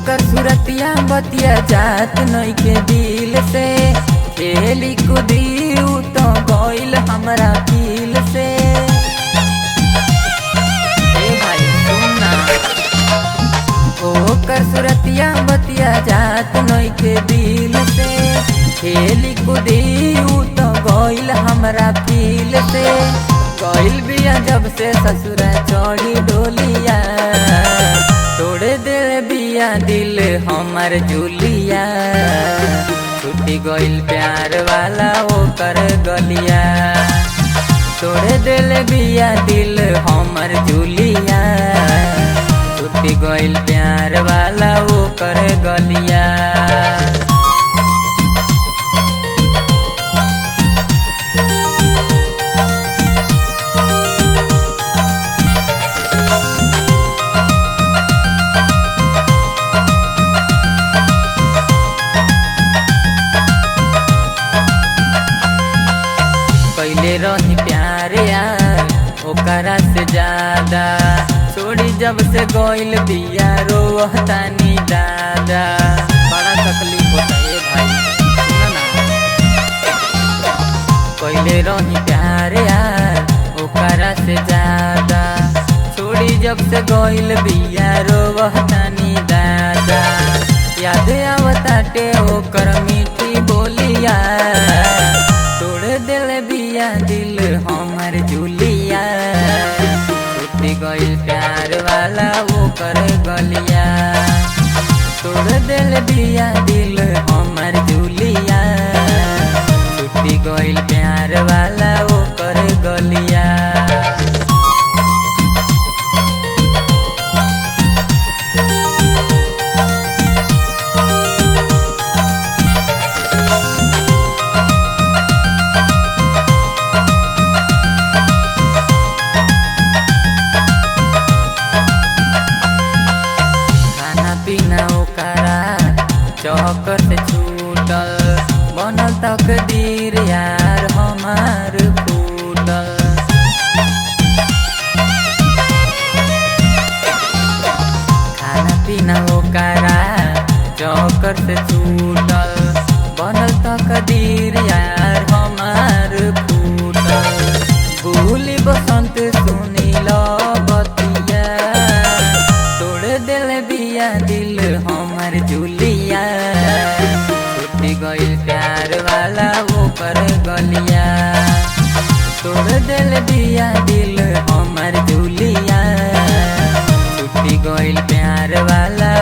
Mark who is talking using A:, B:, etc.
A: ओकर सुरतिया बतिया जात नई के दिल से, खेली कूदी उ तो गइल हमरा दिल से। ए भाई सुनना, ओकर सुरतिया बतिया जात नई के दिल से, खेली कूदी उ तो गइल हमरा दिल से। गइल बिया जब से ससुरा चढ़ी डोलिया, तोड़े दिल बिया दिल हमर जुलिया। छुट्टी गइल प्यार वाला ओकर गलिया, तोड़े दिल बिया दिल हमर जुलिया। छुट्टी गइल प्यार वाला ओकर गलिया। पहले रही प्यार यार ओकरा से ज्यादा, छोड़ी जब से गइल बिया रोहतानी दादा। बड़ा तकलीफ होता है भाई, सुनो ना। पहले रही प्यार यार ओकरा से ज्यादा, छोड़ी जब से गइल बिया रोहतानी दादा। याद आवताटे ओकर मीठी बोलिया, तोड़ दिल बिया दिल हमर जुलिया। छुट्टी गइल प्यार वाला ओकर गलिया, तोड़ दिल बिया दिल हमर जुलिया। छुट्टी गइल प्यार वाला ओकर गलिया। बिना ओकरा चौकर से छूटल, बनल तकदीर यार हमार फूटल। खाना पीना ओकरा चौकर से छूटल, बनल तकदीर यार हमार फूटल। भूली बसंत सुनील बतिया, तोड़ दिल बिया दिल हमर जुलिया। छुट्टी गइल प्यार वाला ओकर गलिया, तोड़ दिल बिया दिल हमर जुलिया। छुट्टी गइल प्यार वाला